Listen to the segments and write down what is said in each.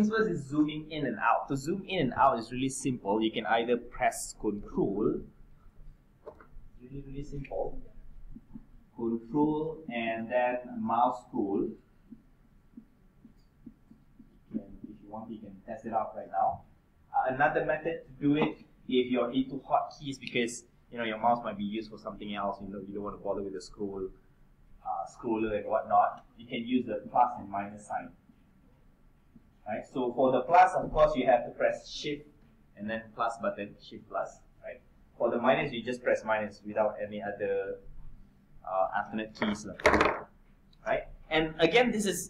things first is zooming in and out. To zoom in and out is really simple. You can either press Control, really simple, Control and then mouse scroll. If you want, you can test it out right now. Another method to do it, if you're into hotkeys, because your mouse might be used for something else, you don't want to bother with the scroller and whatnot, you can use the plus and minus sign. Right? So for the plus, of course, you have to press Shift and then plus button, Shift plus. Right? For the minus, you just press minus without any other alternate keys. Right? And again, this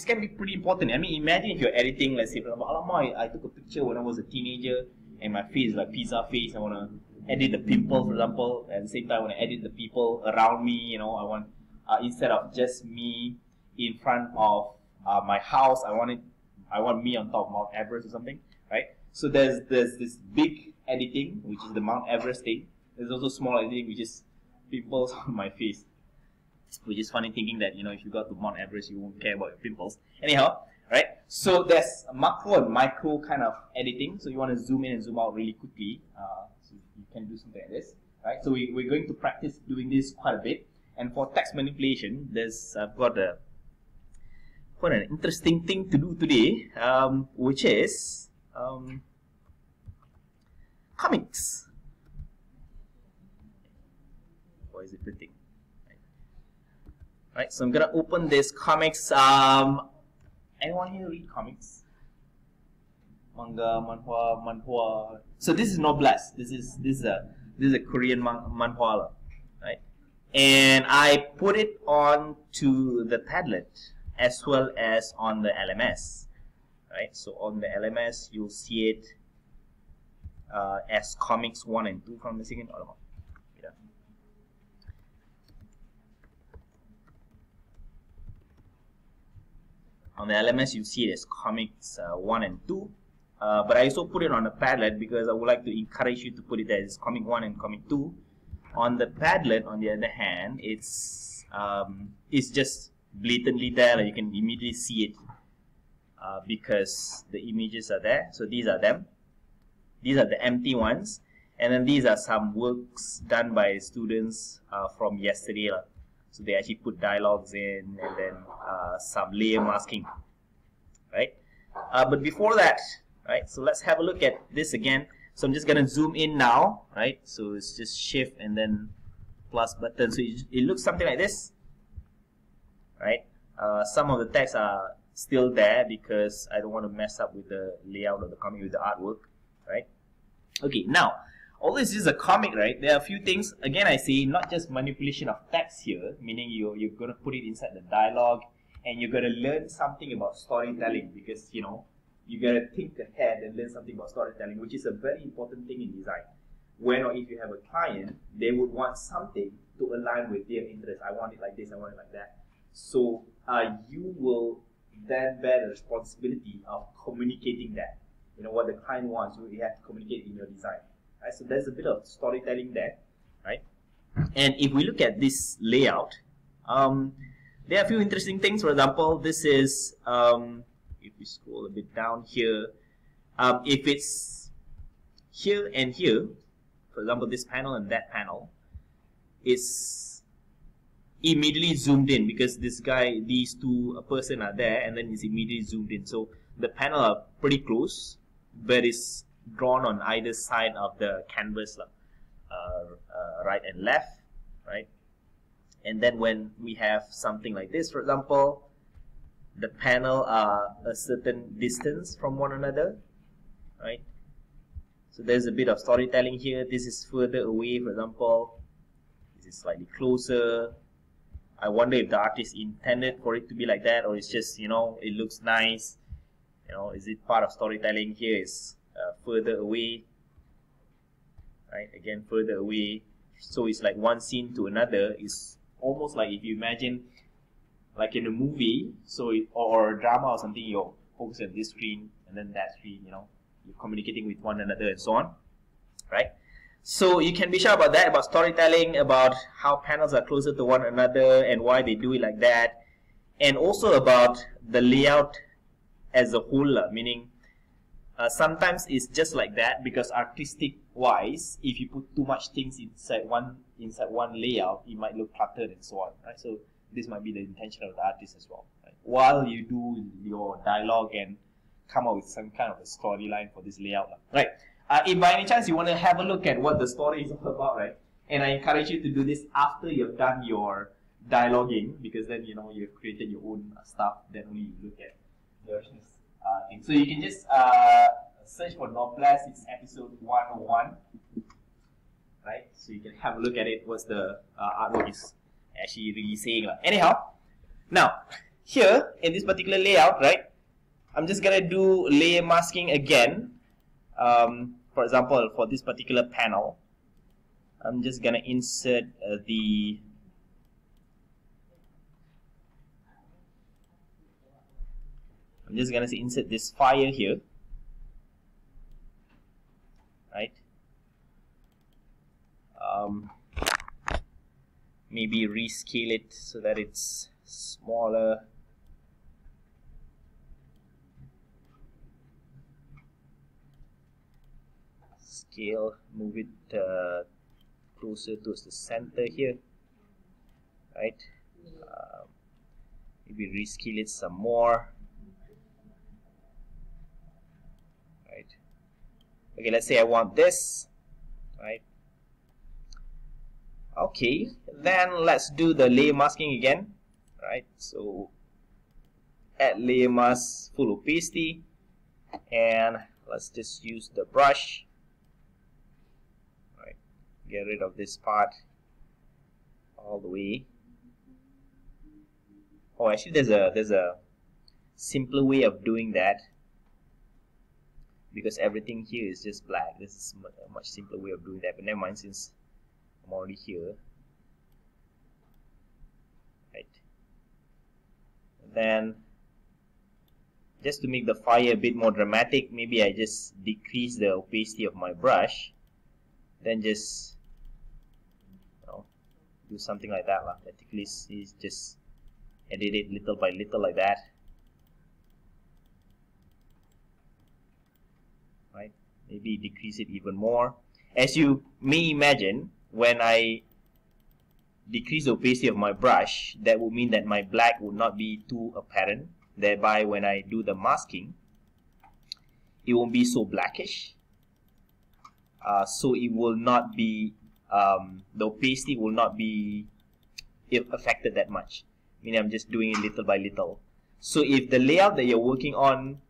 can be pretty important. I mean, imagine if you're editing, let's say, for example, I took a picture when I was a teenager and my face is like pizza face. I want to edit the pimple, for example. At the same time, I want to edit the people around me. I want instead of just me in front of my house, I want me on top of Mount Everest or something, right? So there's this big editing, which is the Mount Everest thing. There's also small editing, which is pimples on my face. Which is funny thinking that, if you got to Mount Everest, you won't care about your pimples. Anyhow, right? So there's macro and micro kind of editing. So you want to zoom in and zoom out really quickly. So you can do something like this, right? So we're going to practice doing this quite a bit. And for text manipulation, I've got quite an interesting thing to do today, which is comics. Why is it printing? Right, so I'm gonna open this comics. Anyone here read comics? Manga, manhwa. So this is Noblesse. This is a Korean manhwa, right? And I put it on to the Padlet as well as on the LMS, right? So on the LMS, you'll see it as comics 1 and 2 from the second. On the LMS, you see it as comics 1 and 2. But I also put it on a Padlet because I would like to encourage you to put it as comic 1 and comic 2. On the Padlet, on the other hand, it's just blatantly there. You can immediately see it because the images are there. So these are them. These are the empty ones. And then these are some works done by students from yesterday. So they actually put dialogues in and then some layer masking, right? But before that, right, so let's have a look at this again. So I'm just going to zoom in now, right? So it's just Shift and then plus button. So it looks something like this, right? Some of the text are still there because I don't want to mess up with the layout of the comic, with the artwork, right? Okay, now, although this is a comic, right, there are a few things, again I say, not just manipulation of text here, meaning you're going to put it inside the dialogue and you're going to learn something about storytelling because, you got to think ahead and learn something about storytelling, which is a very important thing in design. When or if you have a client, they would want something to align with their interests. I want it like this, I want it like that. So you will then bear the responsibility of communicating that. What the client wants, you have to communicate in your design. Right? So there's a bit of storytelling there, right? And if we look at this layout, there are a few interesting things. For example, this is, if we scroll a bit down here, if it's here and here, for example, this panel and that panel, is immediately zoomed in because this guy, these two, a person are there, and then it's immediately zoomed in. So the panel are pretty close, but it's drawn on either side of the canvas, right and left, right? And then when we have something like this, for example, the panel are a certain distance from one another, right? So there's a bit of storytelling here. This is further away, for example. This is slightly closer. I wonder if the artist intended for it to be like that, or it's just, it looks nice. Is it part of storytelling? Here is further away, right? Again, further away. So it's like one scene to another. It's almost like if you imagine, like in a movie, or a drama or something, you're focused on this screen and then that screen. You're communicating with one another and so on, right? So you can be sure about that, about storytelling, about how panels are closer to one another and why they do it like that, and also about the layout as a whole, meaning sometimes it's just like that, because artistic wise, if you put too much things inside one layout, it might look cluttered and so on, right? So this might be the intention of the artist as well, right? While you do your dialogue and come up with some kind of a storyline for this layout, right? If by any chance you want to have a look at what the story is all about, right? And I encourage you to do this after you've done your dialoguing, because then you know you've created your own stuff. Then only you look at the thing. So you can just search for Noblesse. It's episode 101, right? So you can have a look at it. What's the artwork is actually really saying. Anyhow, now here in this particular layout, right? I'm just gonna do layer masking again. For example, for this particular panel, I'm just gonna insert insert this fire here, right? Maybe rescale it so that it's smaller. Scale, move it closer towards the center here, right? Maybe rescale it some more, right? Okay, let's say I want this, right? Okay, then let's do the layer masking again, right? So add layer mask, full opacity, and let's just use the brush. Get rid of this part all the way. Oh, actually there's a simpler way of doing that, because everything here is just black. This is a much simpler way of doing that, but never mind, since I'm already here, right? And then just to make the fire a bit more dramatic, maybe I just decrease the opacity of my brush, then just do something like that. At least just edit it little by little like that, right? Maybe decrease it even more. As you may imagine, when I decrease the opacity of my brush, that would mean that my black would not be too apparent. Thereby, when I do the masking, it won't be so blackish. So it will not be the opacity will not be affected that much. Meaning I'm just doing it little by little. So if the layout that you're working on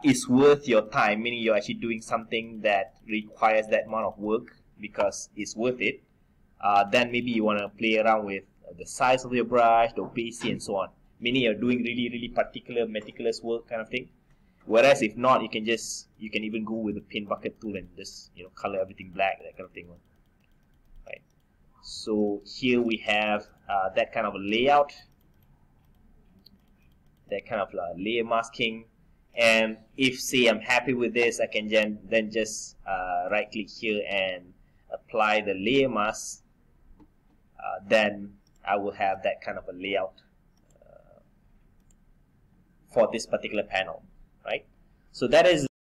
is worth your time, meaning you're actually doing something that requires that amount of work because it's worth it, then maybe you want to play around with the size of your brush, the opacity, and so on. Meaning you're doing really particular, meticulous work kind of thing. Whereas if not, you can even go with the paint bucket tool and just color everything black, that kind of thing. Right. So here we have that kind of a layout, that kind of layer masking. And if say I'm happy with this, I can then just right click here and apply the layer mask. Then I will have that kind of a layout for this particular panel, right? So that is